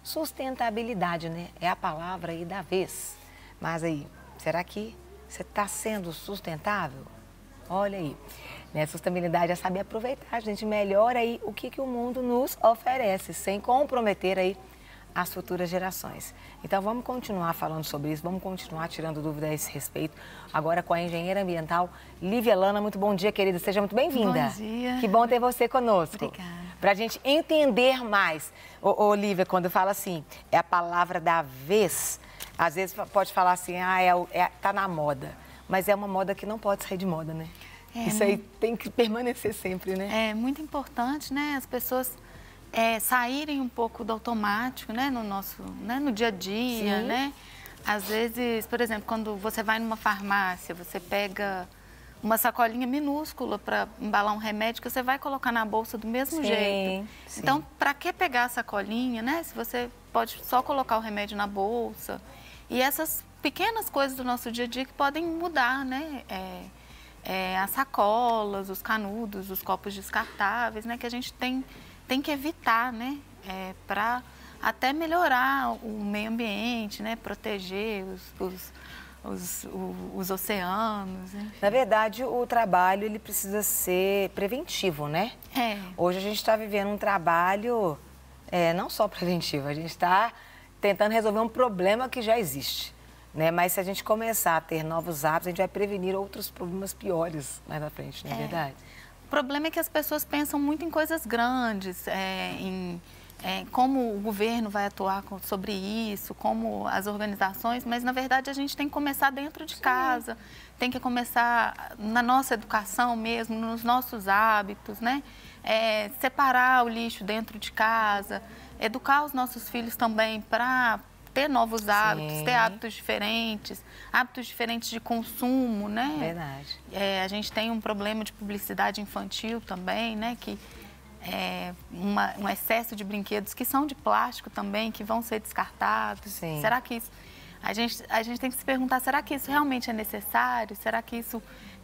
Sustentabilidade, né? É a palavra aí da vez. Mas aí, será que você está sendo sustentável? Olha aí, né? Sustentabilidade é saber aproveitar, gente, melhor aí o que o mundo nos oferece, sem comprometer aí as futuras gerações. Então vamos continuar falando sobre isso, vamos continuar tirando dúvidas a esse respeito, agora com a engenheira ambiental Lívia Lana. Muito bom dia, querida, seja muito bem-vinda. Bom dia. Que bom ter você conosco. Obrigada. Para a gente entender mais. Ô, Lívia, quando fala assim, é a palavra da vez, às vezes pode falar assim, tá na moda, mas é uma moda que não pode sair de moda, né? Isso aí tem que permanecer sempre, né? É muito importante, né, as pessoas saírem um pouco do automático, né, no dia a dia, Sim. né? Às vezes, por exemplo, quando você vai numa farmácia, você pega uma sacolinha minúscula para embalar um remédio que você vai colocar na bolsa do mesmo jeito. Sim. Então, para que pegar a sacolinha, né? Se você pode só colocar o remédio na bolsa. E essas pequenas coisas do nosso dia a dia que podem mudar, né? As sacolas, os canudos, os copos descartáveis, né? Que a gente tem que evitar, né? Para até melhorar o meio ambiente, né? Proteger os oceanos. Enfim. Na verdade, o trabalho ele precisa ser preventivo, né? Hoje a gente está vivendo um trabalho não só preventivo, a gente está tentando resolver um problema que já existe, né? Mas se a gente começar a ter novos hábitos, a gente vai prevenir outros problemas piores mais na frente, não é verdade? O problema é que as pessoas pensam muito em coisas grandes, em como o governo vai atuar sobre isso, como as organizações, mas na verdade a gente tem que começar dentro de casa, tem que começar na nossa educação mesmo, nos nossos hábitos, né? Separar o lixo dentro de casa, educar os nossos filhos também para ter novos hábitos, ter hábitos diferentes de consumo, né? Verdade. A gente tem um problema de publicidade infantil também, né? Que um excesso de brinquedos que são de plástico também, que vão ser descartados. Sim. Será que isso... A gente tem que se perguntar, será que isso realmente é necessário? Será que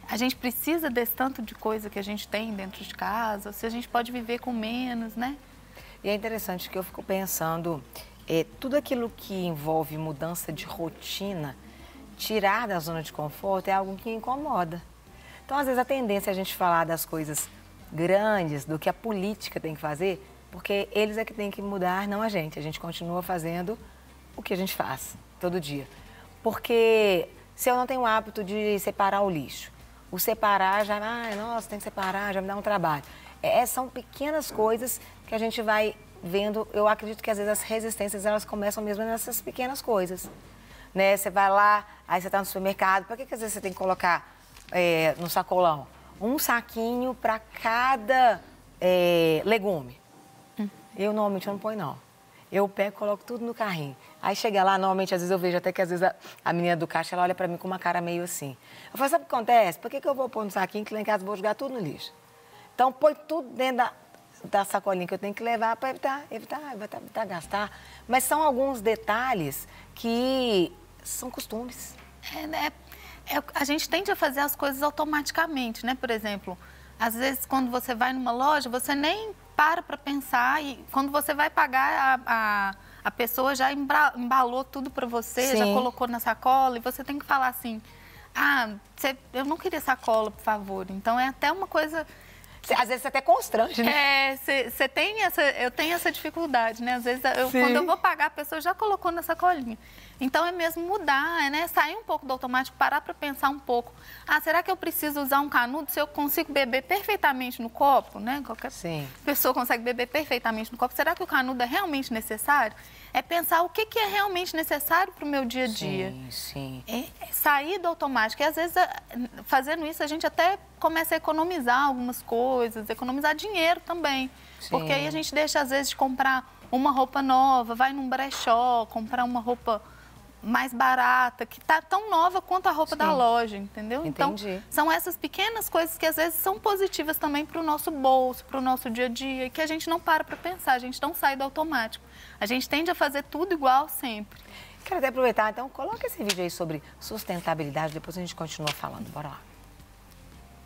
a gente precisa desse tanto de coisa que a gente tem dentro de casa? Ou se a gente pode viver com menos, né? E é interessante que eu fico pensando, tudo aquilo que envolve mudança de rotina, tirar da zona de conforto é algo que incomoda. Então, às vezes, a tendência é a gente falar das coisas grandes, do que a política tem que fazer, porque eles é que tem que mudar, não a gente. A gente continua fazendo o que a gente faz todo dia. Porque se eu não tenho o hábito de separar o lixo, o separar já, nossa, tem que separar, já me dá um trabalho. São pequenas coisas que a gente vai vendo. Eu acredito que às vezes as resistências elas começam mesmo nessas pequenas coisas, né? Você vai lá, aí você está no supermercado, por que às vezes você tem que colocar no sacolão um saquinho para cada legume? Eu normalmente não ponho não. Eu pego e coloco tudo no carrinho. Aí chega lá, normalmente, às vezes eu vejo até que às vezes a menina do caixa, ela olha para mim com uma cara meio assim. Eu falo, sabe o que acontece? Por que eu vou pôr no saquinho que lá em casa eu vou jogar tudo no lixo? Então, põe tudo dentro da sacolinha que eu tenho que levar para evitar gastar. Mas são alguns detalhes que são costumes. A gente tende a fazer as coisas automaticamente, né? Por exemplo, às vezes quando você vai numa loja, você nem para pensar e quando você vai pagar, a pessoa já embalou tudo para você, Sim. já colocou na sacola e você tem que falar assim, eu não queria sacola, por favor. Então é até uma coisa... Às vezes você até constrange, né? Eu tenho essa dificuldade, né? Às vezes, quando eu vou pagar, a pessoa já colocou na sacolinha. Então, é mesmo mudar, né? Sair um pouco do automático, parar para pensar um pouco. Será que eu preciso usar um canudo se eu consigo beber perfeitamente no copo, né? Qualquer pessoa consegue beber perfeitamente no copo. Será que o canudo é realmente necessário? É pensar o que é realmente necessário para o meu dia a dia. Sim. Sair do automático. E, às vezes, fazendo isso, a gente até começa a economizar algumas coisas, economizar dinheiro também. Sim. Porque aí a gente deixa, às vezes, de comprar uma roupa nova, vai num brechó, comprar uma roupa mais barata, que está tão nova quanto a roupa da loja, entendeu? Entendi. Então, são essas pequenas coisas que, às vezes, são positivas também para o nosso bolso, para o nosso dia a dia, e que a gente não para pensar, a gente não sai do automático. A gente tende a fazer tudo igual sempre. Quero até aproveitar, então, coloca esse vídeo aí sobre sustentabilidade, depois a gente continua falando. Bora lá.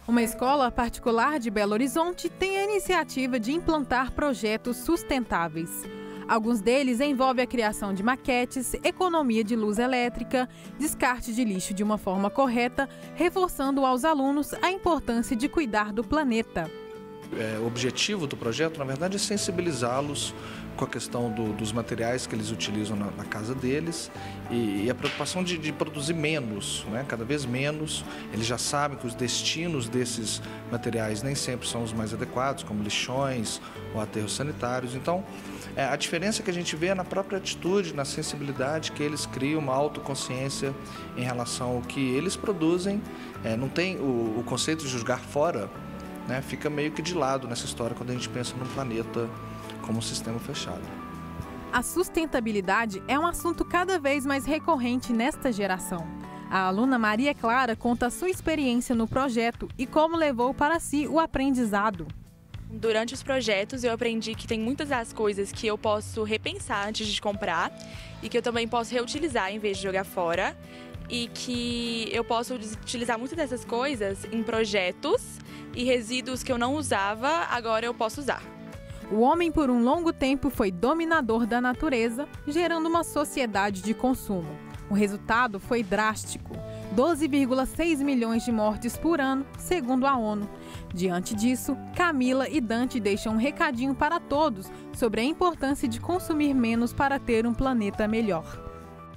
Uma escola particular de Belo Horizonte tem a iniciativa de implantar projetos sustentáveis. Alguns deles envolvem a criação de maquetes, economia de luz elétrica, descarte de lixo de uma forma correta, reforçando aos alunos a importância de cuidar do planeta. O objetivo do projeto, na verdade, é sensibilizá-los com a questão dos materiais que eles utilizam na casa deles e a preocupação de produzir menos, né? Cada vez menos. Eles já sabem que os destinos desses materiais nem sempre são os mais adequados, como lixões ou aterros sanitários. Então, a diferença que a gente vê é na própria atitude, na sensibilidade que eles criam, uma autoconsciência em relação ao que eles produzem. Não tem o conceito de jogar fora, né? Fica meio que de lado nessa história quando a gente pensa num planeta como um sistema fechado. A sustentabilidade é um assunto cada vez mais recorrente nesta geração. A aluna Maria Clara conta a sua experiência no projeto e como levou para si o aprendizado. Durante os projetos eu aprendi que tem muitas das coisas que eu posso repensar antes de comprar e que eu também posso reutilizar em vez de jogar fora e que eu posso utilizar muitas dessas coisas em projetos e resíduos que eu não usava, agora eu posso usar. O homem por um longo tempo foi dominador da natureza, gerando uma sociedade de consumo. O resultado foi drástico: 12,6 milhões de mortes por ano, segundo a ONU. Diante disso, Camila e Dante deixam um recadinho para todos sobre a importância de consumir menos para ter um planeta melhor.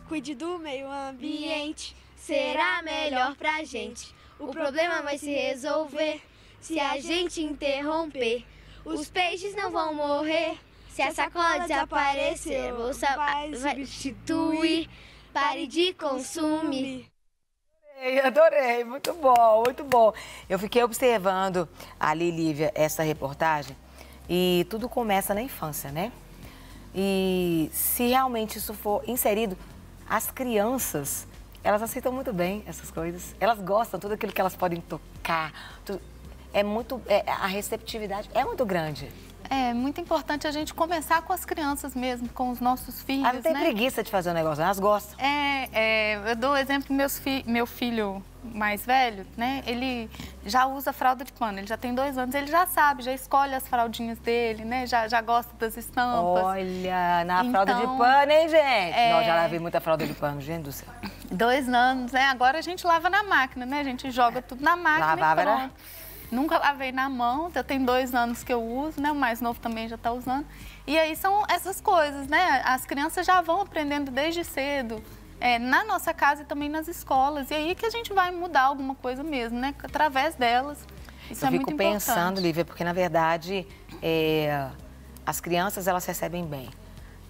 Cuide do meio ambiente, será melhor pra gente. O problema vai se resolver se a gente interromper. Os peixes não vão morrer se a sacola desaparecer. A bolsa vai substituir. Pare de consumir. Adorei, muito bom, muito bom. Eu fiquei observando ali, Lívia, essa reportagem e tudo começa na infância, né? E se realmente isso for inserido, as crianças, elas aceitam muito bem essas coisas. Elas gostam, tudo aquilo que elas podem tocar. A receptividade é muito grande. É muito importante a gente começar com as crianças mesmo, com os nossos filhos, Elas não têm preguiça de fazer o negócio, elas gostam. Eu dou o exemplo, meu filho mais velho, né? Ele já usa fralda de pano, ele já tem 2 anos, ele já sabe, já escolhe as fraldinhas dele, né? Já gosta das estampas. Olha, fralda de pano, hein, gente? Nós já lavei muita fralda de pano, gente do céu. 2 anos, né? Agora a gente lava na máquina, né? A gente joga tudo na máquina. Lavava, e pronto. Nunca lavei na mão, eu tenho 2 anos que eu uso, né? O mais novo também já está usando. E aí são essas coisas, né? As crianças já vão aprendendo desde cedo, na nossa casa e também nas escolas. E aí que a gente vai mudar alguma coisa mesmo, né? Através delas. Isso é muito importante. Eu fico pensando, Lívia, porque na verdade as crianças elas recebem bem.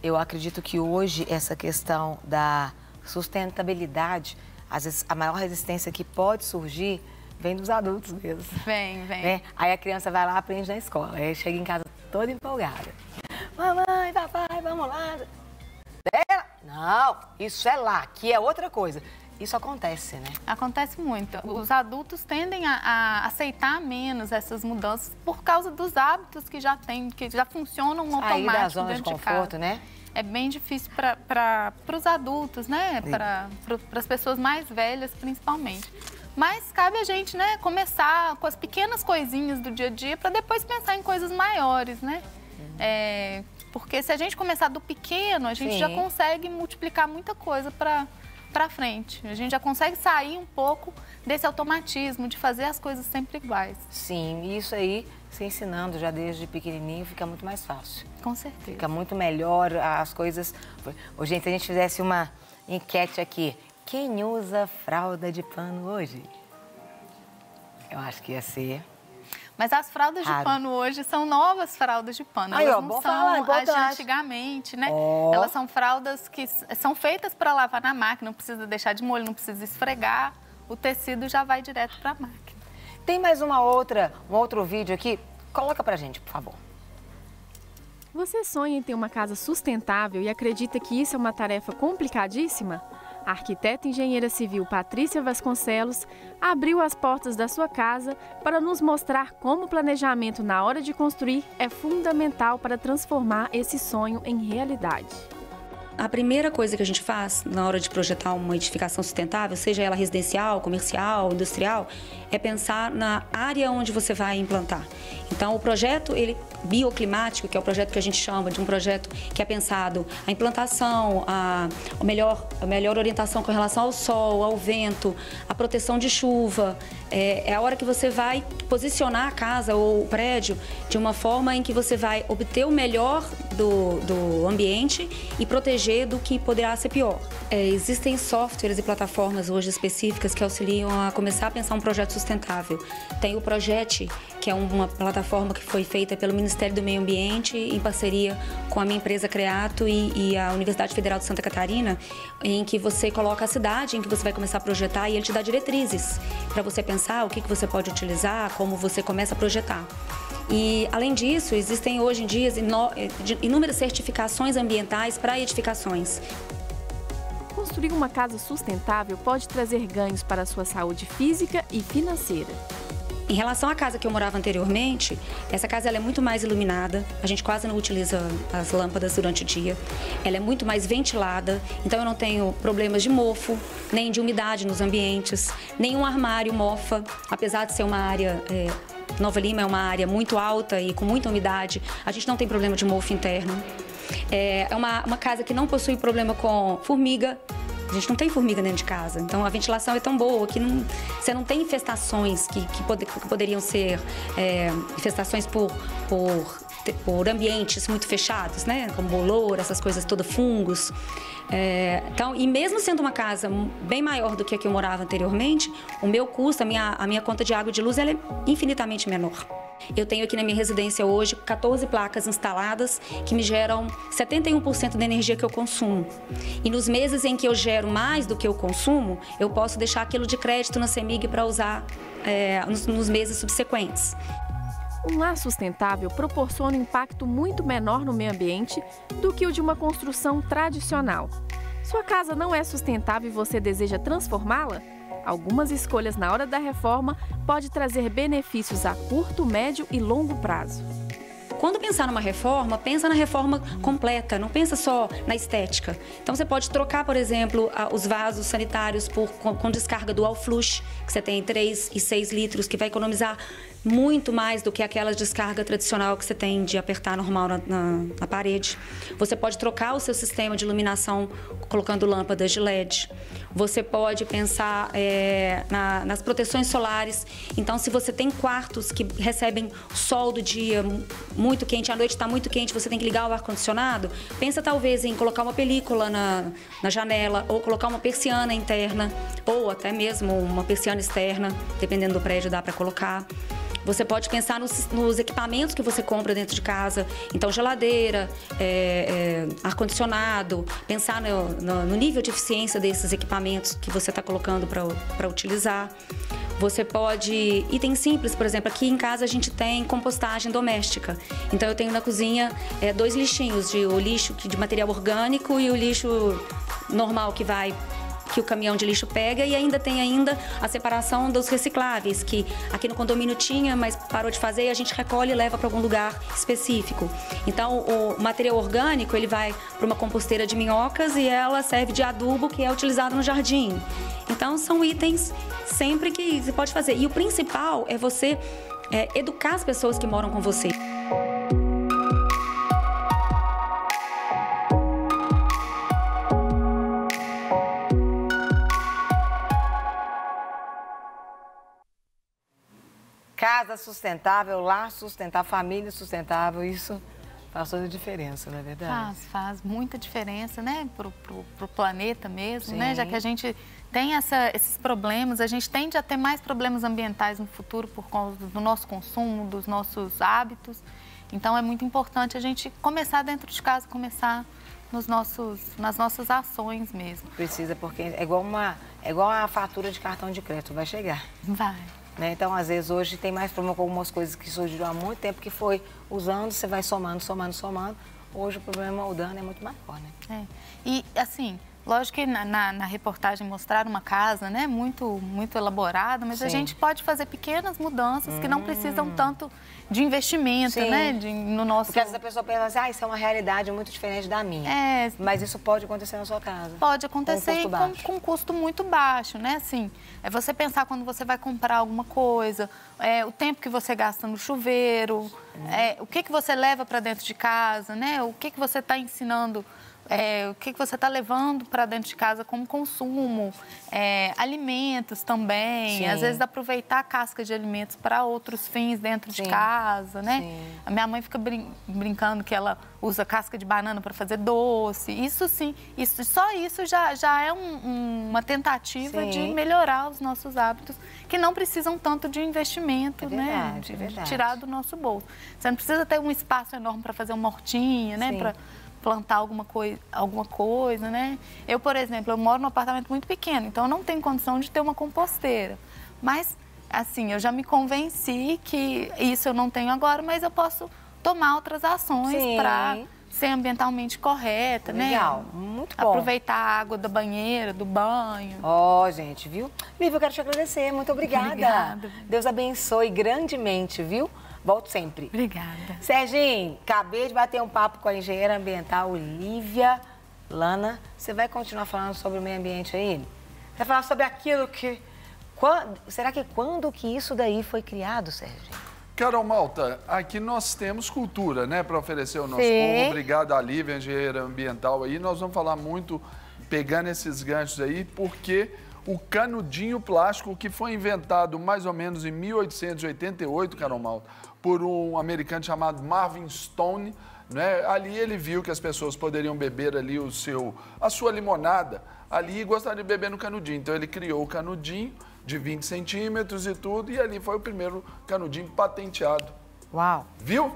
Eu acredito que hoje essa questão da sustentabilidade, às vezes a maior resistência que pode surgir vem dos adultos mesmo. Vem. Né? Aí a criança vai lá, aprende na escola. Aí chega em casa toda empolgada. Mamãe, papai, vamos lá. Não, isso é lá, aqui é outra coisa. Isso acontece, né? Acontece muito. Os adultos tendem a aceitar menos essas mudanças por causa dos hábitos que já têm, que já funcionam no automático da zona de conforto, né? É bem difícil para os adultos, né? Para as pessoas mais velhas, principalmente. Mas cabe a gente, né, começar com as pequenas coisinhas do dia a dia para depois pensar em coisas maiores, né? Porque se a gente começar do pequeno, a gente já consegue multiplicar muita coisa para frente. A gente já consegue sair um pouco desse automatismo de fazer as coisas sempre iguais. Sim, isso aí, se ensinando já desde pequenininho, fica muito mais fácil. Com certeza. Fica muito melhor as coisas. Ô, gente, se a gente fizesse uma enquete aqui, quem usa fralda de pano hoje? Eu acho que ia ser... Mas as fraldas de pano hoje são novas fraldas de pano. Aí, elas não são as de antigamente, né? Elas são fraldas que são feitas para lavar na máquina, não precisa deixar de molho, não precisa esfregar. O tecido já vai direto para a máquina. Tem mais um outro vídeo aqui? Coloca pra gente, por favor. Você sonha em ter uma casa sustentável e acredita que isso é uma tarefa complicadíssima? A arquiteta e engenheira civil Patrícia Vasconcelos abriu as portas da sua casa para nos mostrar como o planejamento na hora de construir é fundamental para transformar esse sonho em realidade. a primeira coisa que a gente faz na hora de projetar uma edificação sustentável, seja ela residencial, comercial, industrial, é pensar na área onde você vai implantar. Então, o projeto bioclimático, que é o projeto que a gente chama de um projeto que é pensado a implantação, a melhor orientação com relação ao sol, ao vento, a proteção de chuva. É a hora que você vai posicionar a casa ou o prédio de uma forma em que você vai obter o melhor do ambiente e proteger do que poderá ser pior. Existem softwares e plataformas hoje específicas que auxiliam a começar a pensar um projeto sustentável. Tem o Projete, que é uma plataforma que foi feita pelo Ministério do Meio Ambiente em parceria com a minha empresa Creato e a Universidade Federal de Santa Catarina, em que você coloca a cidade em que você vai começar a projetar e ele te dá diretrizes para você pensar o que você pode utilizar, como você começa a projetar. E, além disso, existem hoje em dia inúmeras certificações ambientais para edificações. Construir uma casa sustentável pode trazer ganhos para a sua saúde física e financeira. Em relação à casa que eu morava anteriormente, essa casa ela é muito mais iluminada, a gente quase não utiliza as lâmpadas durante o dia, ela é muito mais ventilada, então eu não tenho problemas de mofo, nem de umidade nos ambientes, nenhum armário mofa, apesar de ser uma área... Nova Lima é uma área muito alta e com muita umidade, a gente não tem problema de mofo interno. É uma casa que não possui problema com formiga. A gente não tem formiga dentro de casa, então a ventilação é tão boa que você não tem infestações que poderiam ser infestações por ambientes muito fechados, né? Como bolor, essas coisas todas, fungos. Então, e mesmo sendo uma casa bem maior do que a que eu morava anteriormente, o meu custo, a minha conta de água e de luz, ela é infinitamente menor. Eu tenho aqui na minha residência hoje 14 placas instaladas que me geram 71% da energia que eu consumo. E nos meses em que eu gero mais do que eu consumo, eu posso deixar aquilo de crédito na CEMIG para usar nos meses subsequentes. Um lar sustentável proporciona um impacto muito menor no meio ambiente do que o de uma construção tradicional. Sua casa não é sustentável e você deseja transformá-la? Algumas escolhas na hora da reforma podem trazer benefícios a curto, médio e longo prazo. Quando pensar numa reforma, pensa na reforma completa, não pensa só na estética. Então você pode trocar, por exemplo, os vasos sanitários com descarga dual flush, que você tem 3 e 6 litros, que vai economizar muito mais do que aquela descarga tradicional que você tem de apertar normal na parede. Você pode trocar o seu sistema de iluminação colocando lâmpadas de LED. Você pode pensar nas proteções solares. Então, se você tem quartos que recebem sol do dia muito quente, à noite está muito quente, você tem que ligar o ar-condicionado, pensa talvez em colocar uma película na janela, ou colocar uma persiana interna, ou até mesmo uma persiana externa, dependendo do prédio dá para colocar. Você pode pensar nos equipamentos que você compra dentro de casa, então geladeira, ar-condicionado, pensar no nível de eficiência desses equipamentos que você está colocando para utilizar. Você pode... Itens simples, por exemplo, aqui em casa a gente tem compostagem doméstica. Então eu tenho na cozinha 2 lixinhos, o lixo de material orgânico e o lixo normal que o caminhão de lixo pega, e ainda tem a separação dos recicláveis, que aqui no condomínio tinha, mas parou de fazer e a gente recolhe e leva para algum lugar específico. Então, o material orgânico, ele vai para uma composteira de minhocas e ela serve de adubo que é utilizado no jardim. Então, são itens sempre que você pode fazer. E o principal é você educar as pessoas que moram com você. Casa sustentável, lar sustentável, família sustentável, isso faz toda a diferença, não é verdade? Faz muita diferença, né, pro planeta mesmo, Sim. né, já que a gente tem esses problemas, a gente tende a ter mais problemas ambientais no futuro por causa do nosso consumo, dos nossos hábitos. Então é muito importante a gente começar dentro de casa, começar nas nossas ações mesmo. Precisa, porque é igual a fatura de cartão de crédito, vai chegar. Vai. Né? Então, às vezes, hoje tem mais problema com algumas coisas que surgiram há muito tempo, que foi usando, você vai somando. Hoje o problema, o dano é muito maior, né? E, assim, Lógico que na reportagem mostraram uma casa, né, muito elaborada, mas a gente pode fazer pequenas mudanças que não precisam tanto de investimento, né, no nosso... Porque às vezes a pessoa pensa assim, isso é uma realidade muito diferente da minha. Mas isso pode acontecer na sua casa. Pode acontecer com um custo muito baixo, né, assim, é você pensar quando você vai comprar alguma coisa, o tempo que você gasta no chuveiro, o que você leva para dentro de casa, né, o que você está ensinando... o que você está levando para dentro de casa como consumo, alimentos também, às vezes aproveitar a casca de alimentos para outros fins dentro de casa, né? A minha mãe fica brincando que ela usa casca de banana para fazer doce, isso sim, só isso já é uma tentativa de melhorar os nossos hábitos, que não precisam tanto de investimento, né? De tirar do nosso bolso. Você não precisa ter um espaço enorme para fazer uma hortinha, né? Para plantar alguma coisa, né? Eu, por exemplo, eu moro num apartamento muito pequeno, então eu não tenho condição de ter uma composteira. Mas, assim, eu já me convenci que isso eu não tenho agora, mas eu posso tomar outras ações para ser ambientalmente correta, né? Legal, muito bom. Aproveitar a água da banheira, do banho. Gente, viu? Lívia, eu quero te agradecer, muito obrigada. Obrigada. Deus abençoe grandemente, viu? Volto sempre. Obrigada. Serginho, acabei de bater um papo com a engenheira ambiental Lívia Lana. Você vai continuar falando sobre o meio ambiente aí? Você vai falar sobre aquilo que... Será que quando que isso daí foi criado, Serginho? Carol Malta, aqui nós temos cultura, né, para oferecer ao nosso povo. Obrigado a Lívia, engenheira ambiental aí. Nós vamos falar muito, pegando esses ganchos aí, porque... O canudinho plástico, que foi inventado mais ou menos em 1888, Carol Malta, por um americano chamado Marvin Stone, né? Ali ele viu que as pessoas poderiam beber ali a sua limonada ali e gostariam de beber no canudinho. Então ele criou o canudinho de 20 centímetros e tudo, e ali foi o primeiro canudinho patenteado. Uau! Viu?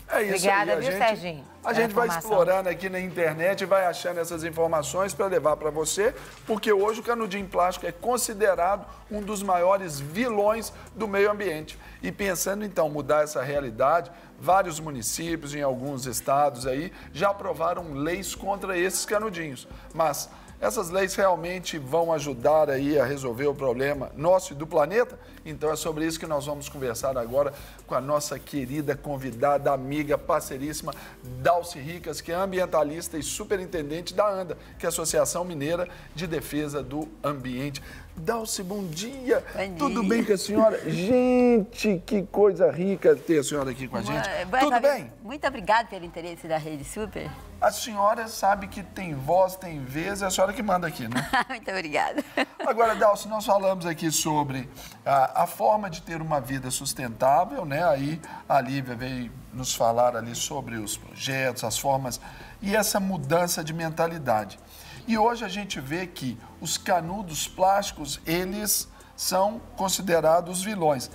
É isso. Obrigada, aí. Viu, Serginho? A gente vai explorando aqui na internet e vai achando essas informações para levar para você, porque hoje o canudinho plástico é considerado um dos maiores vilões do meio ambiente. E pensando, então, mudar essa realidade, vários municípios em alguns estados aí já aprovaram leis contra esses canudinhos. Mas essas leis realmente vão ajudar aí a resolver o problema nosso e do planeta? Então é sobre isso que nós vamos conversar agora com a nossa querida convidada, amiga, parceiríssima, Dalci Ricas, que é ambientalista e superintendente da ANDA, que é a Associação Mineira de Defesa do Ambiente. Dalci, bom dia. Bom dia. Tudo bem com a senhora? Gente, que coisa rica ter a senhora aqui com a gente. Tudo bem? Muito obrigada pelo interesse da Rede Super. A senhora sabe que tem voz, tem vez, é a senhora que manda aqui, né? Muito obrigada. Agora, Dalci, nós falamos aqui sobre a forma de ter uma vida sustentável, né? Aí a Lívia veio nos falar ali sobre os projetos, as formas e essa mudança de mentalidade. E hoje a gente vê que os canudos plásticos, eles são considerados vilões.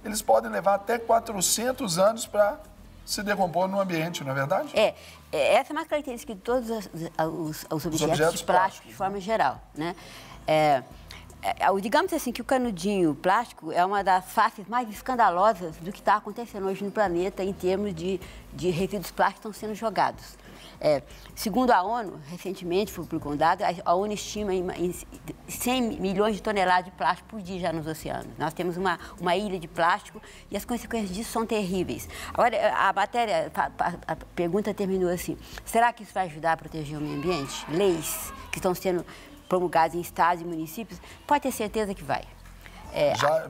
Eles podem levar até 400 anos para se decompor no ambiente, não é verdade? Essa é uma característica de todos os objetos plásticos de forma geral, né? Digamos assim que o canudinho plástico é uma das faces mais escandalosas do que está acontecendo hoje no planeta em termos de resíduos plásticos que estão sendo jogados. Segundo a ONU, recentemente foi publicado um dado, a ONU estima em 100 milhões de toneladas de plástico por dia já nos oceanos. Nós temos uma ilha de plástico e as consequências disso são terríveis. Agora, a pergunta terminou assim, será que isso vai ajudar a proteger o meio ambiente? Leis que estão sendo promulgadas em estados e municípios, pode ter certeza que vai.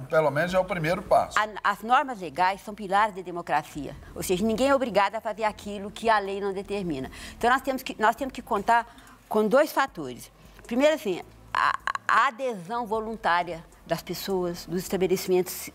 Pelo menos é o primeiro passo. As normas legais são pilares da democracia, ou seja, ninguém é obrigado a fazer aquilo que a lei não determina. Então, nós temos que contar com dois fatores. Primeiro, assim, a adesão voluntária das pessoas, dos estabelecimentos,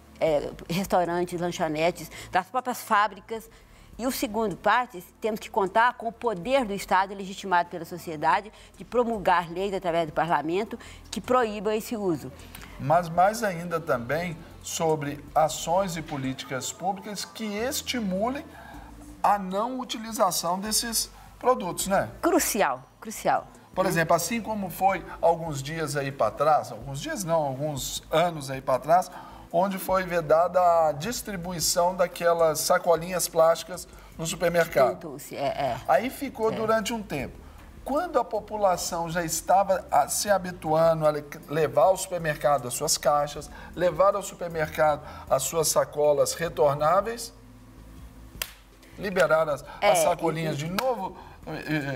restaurantes, lanchonetes, das próprias fábricas. E o segundo parte, temos que contar com o poder do Estado, legitimado pela sociedade, de promulgar leis através do parlamento que proíbam esse uso. Mas mais ainda também sobre ações e políticas públicas que estimulem a não utilização desses produtos, né? Crucial, crucial. Por exemplo, assim como foi alguns dias aí para trás, alguns anos aí para trás, onde foi vedada a distribuição daquelas sacolinhas plásticas no supermercado. Aí ficou durante um tempo. quando a população já estava se habituando a levar ao supermercado as suas caixas, levar ao supermercado as suas sacolas retornáveis, liberar as sacolinhas de novo,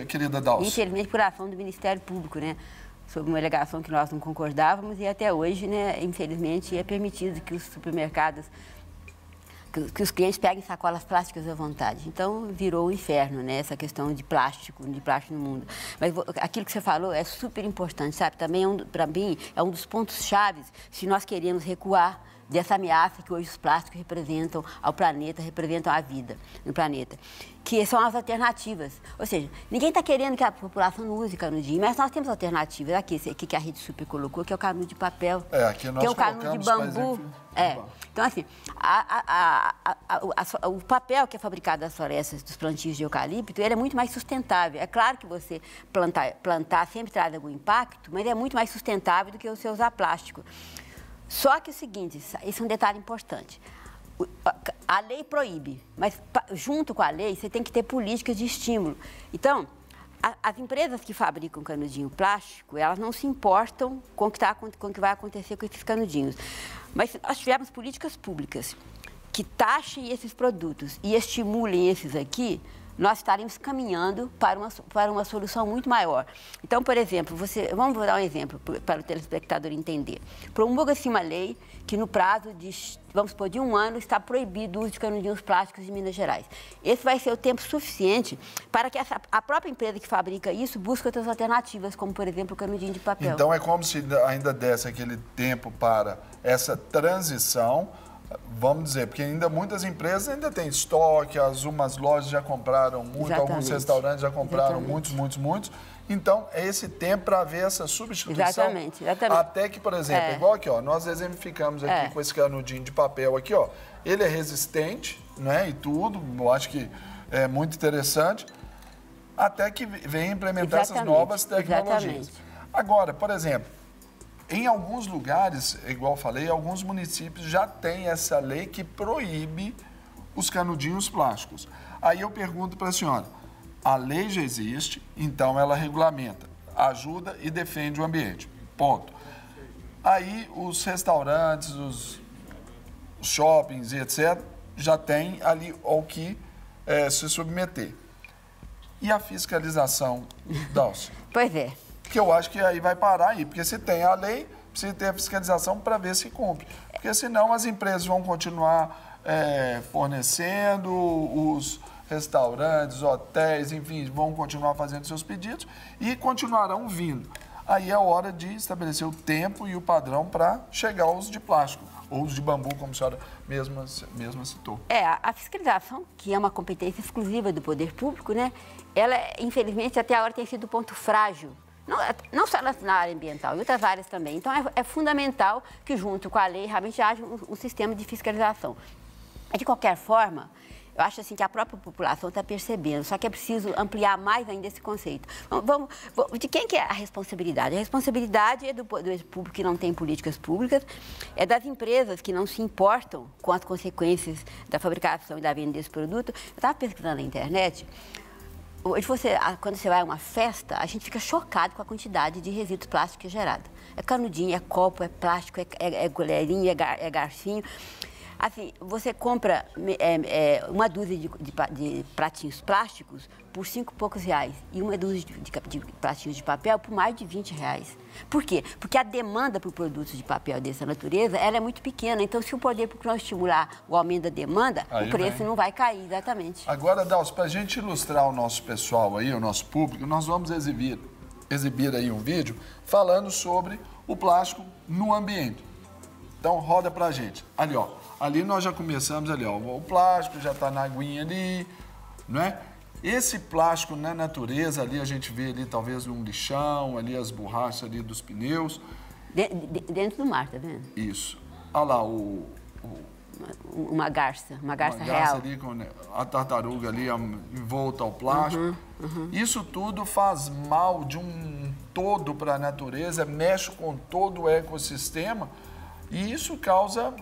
querida Dalci? Infelizmente, por ação do Ministério Público, né? Sobre uma alegação que nós não concordávamos e até hoje, né, infelizmente, é permitido que os supermercados, que os clientes peguem sacolas plásticas à vontade. Então, virou um inferno, né, essa questão de plástico no mundo. Mas aquilo que você falou é super importante, sabe? Também, para mim, é um dos pontos chaves se nós queremos recuar dessa ameaça que hoje os plásticos representam ao planeta, representam a vida no planeta, que são as alternativas. Ou seja, ninguém está querendo que a população não use canudinho, mas nós temos alternativas. Aqui, esse aqui que a Rede Super colocou, que é o canudo de papel, aqui nós que é o canudo de bambu. Então, assim, o papel que é fabricado das florestas, dos plantios de eucalipto, ele é muito mais sustentável. É claro que você plantar sempre traz algum impacto, mas é muito mais sustentável do que você usar plástico. Só que é o seguinte, isso é um detalhe importante. A lei proíbe, mas junto com a lei você tem que ter políticas de estímulo. Então, as empresas que fabricam canudinho plástico, elas não se importam com o que vai acontecer com esses canudinhos. Mas se nós tivermos políticas públicas que taxem esses produtos e estimulem esses aqui, nós estaremos caminhando para uma solução muito maior. Então, por exemplo, vamos dar um exemplo para o telespectador entender. Promulga-se uma lei que no prazo de, vamos supor, de 1 ano, está proibido o uso de canudinhos plásticos em Minas Gerais. Esse vai ser o tempo suficiente para que a própria empresa que fabrica isso busque outras alternativas, como, por exemplo, o canudinho de papel. Então, é como se ainda desse aquele tempo para essa transição. Vamos dizer, porque ainda muitas empresas ainda têm estoque, algumas lojas já compraram muito, alguns restaurantes já compraram muitos. Então, é esse tempo para ver essa substituição. Exatamente. Até que, por exemplo, igual aqui, ó, nós exemplificamos aqui com esse canudinho de papel aqui, ó. Ele é resistente, né, e tudo, eu acho que é muito interessante, até que venha implementar essas novas tecnologias. Agora, por exemplo, em alguns lugares, igual eu falei, alguns municípios já têm essa lei que proíbe os canudinhos plásticos. Aí eu pergunto para a senhora, a lei já existe, então ela regulamenta, ajuda e defende o ambiente, ponto. Aí os restaurantes, os shoppings e etc., já têm ali ao que se submeter. E a fiscalização, Dalci? Pois é. Que eu acho que aí vai parar aí, porque se tem a lei, precisa ter a fiscalização para ver se cumpre. Porque senão as empresas vão continuar fornecendo, os restaurantes, hotéis, enfim, vão continuar fazendo seus pedidos e continuarão vindo. Aí é hora de estabelecer o tempo e o padrão para chegar ao uso de plástico, ou uso de bambu, como a senhora mesma citou. A fiscalização, que é uma competência exclusiva do poder público, né? Ela, infelizmente, até agora tem sido ponto frágil. Não só na área ambiental, em outras áreas também. Então, é fundamental que, junto com a lei, realmente haja um sistema de fiscalização. De qualquer forma, eu acho assim que a própria população está percebendo, só que é preciso ampliar mais ainda esse conceito. De quem que é a responsabilidade? A responsabilidade é do poder público que não tem políticas públicas, é das empresas que não se importam com as consequências da fabricação e da venda desse produto. Eu estava pesquisando na internet. Hoje, quando você vai a uma festa, a gente fica chocado com a quantidade de resíduos plásticos gerados. É canudinho, é copo, é plástico, é colherinha, é garfinho. Assim, você compra uma dúzia de pratinhos plásticos por R$ 5 e poucos e uma dúzia de pratinhos de papel por mais de R$ 20. Por quê? Porque a demanda por produtos de papel dessa natureza ela é muito pequena. Então, se o poder público não estimular o aumento da demanda, aí o preço não vai cair, exatamente. Agora, Dalci, para a gente ilustrar o nosso pessoal aí, o nosso público, nós vamos exibir aí um vídeo falando sobre o plástico no ambiente. Então, roda pra gente. Ali, ó. Ali nós já começamos ali, ó. O plástico já tá na aguinha ali, não é? Esse plástico na natureza ali, a gente vê ali talvez um lixão, ali as borrachas ali dos pneus. Dentro do mar, tá vendo? Isso. Olha lá uma garça real. Uma garça ali com a tartaruga ali envolta ao plástico. Isso tudo faz mal de um todo para a natureza, mexe com todo o ecossistema. E isso causa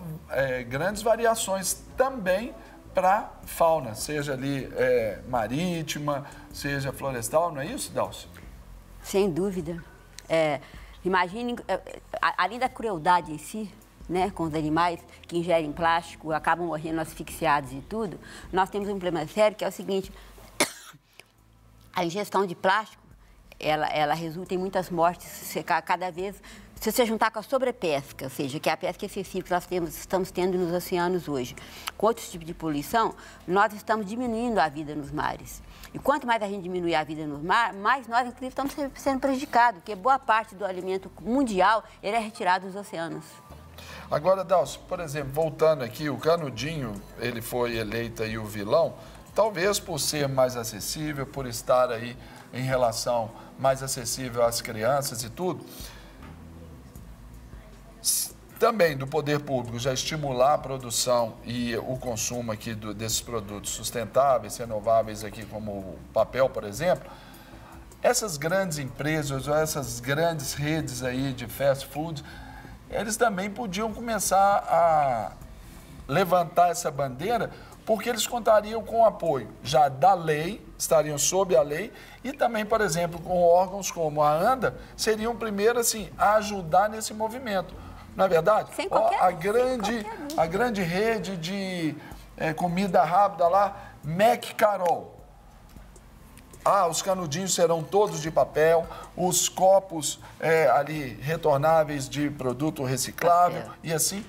grandes variações também para a fauna, seja ali marítima, seja florestal, não é isso, Dalci? Sem dúvida. Imagine, além da crueldade em si, né, com os animais que ingerem plástico, acabam morrendo asfixiados e tudo, nós temos um problema sério que é o seguinte, a ingestão de plástico, ela resulta em muitas mortes, cada vez, se você juntar com a sobrepesca, ou seja, que é a pesca excessiva que nós estamos tendo nos oceanos hoje, com outros tipos de poluição, nós estamos diminuindo a vida nos mares. E quanto mais a gente diminuir a vida no mar, mais nós, inclusive, estamos sendo prejudicados, porque boa parte do alimento mundial ele é retirado dos oceanos. Agora, Dalcio, por exemplo, voltando aqui, o canudinho, ele foi eleito aí o vilão, talvez por ser mais acessível, por estar aí em relação mais acessível às crianças e tudo, também do poder público já estimular a produção e o consumo aqui desses produtos sustentáveis, renováveis aqui como o papel, por exemplo, essas grandes empresas ou essas grandes redes aí de fast food, eles também podiam começar a levantar essa bandeira, porque eles contariam com o apoio já da lei, estariam sob a lei, e também, por exemplo, com órgãos como a ANDA, seriam primeiro assim, a ajudar nesse movimento. Não é verdade? A grande rede de comida rápida lá, McCarol. Os canudinhos serão todos de papel, os copos ali retornáveis de produto reciclável e assim.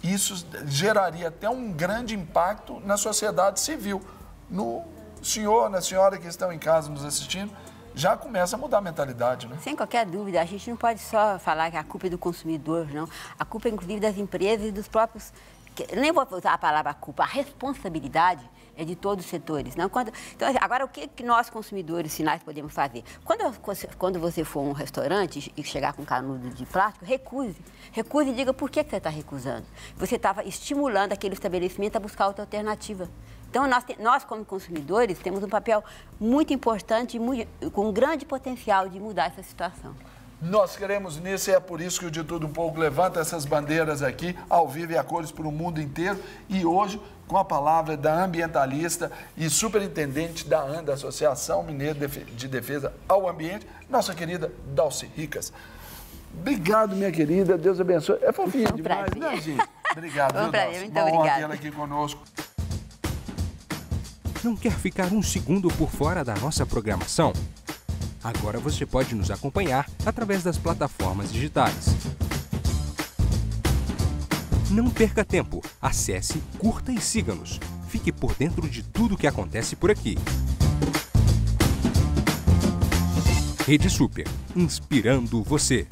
Isso geraria até um grande impacto na sociedade civil. No senhor, na senhora que estão em casa nos assistindo, já começa a mudar a mentalidade, né? Sem qualquer dúvida, a gente não pode só falar que a culpa é do consumidor, não. A culpa é, inclusive, das empresas e dos próprios... Nem vou usar a palavra culpa, a responsabilidade é de todos os setores. Não? Então, agora, o que nós, consumidores finais, podemos fazer? Quando você for a um restaurante e chegar com canudo de plástico, recuse. Recuse e diga por que você está recusando. Você estava estimulando aquele estabelecimento a buscar outra alternativa. Então, nós, como consumidores, temos um papel muito importante e com um grande potencial de mudar essa situação. Nós queremos nisso e é por isso que o De Tudo Um Pouco levanta essas bandeiras aqui, ao vivo e a cores para o mundo inteiro. E hoje, com a palavra da ambientalista e superintendente da ANDA, Associação Mineira de Defesa ao Ambiente, nossa querida Dalci Ricas. Obrigado, minha querida. Deus abençoe. É fofinha demais, né, gente? Obrigado, viu, Dalci? Muito obrigada. Ela aqui conosco. Não quer ficar um segundo por fora da nossa programação? Agora você pode nos acompanhar através das plataformas digitais. Não perca tempo. Acesse, curta e siga-nos. Fique por dentro de tudo o que acontece por aqui. Rede Super, inspirando você.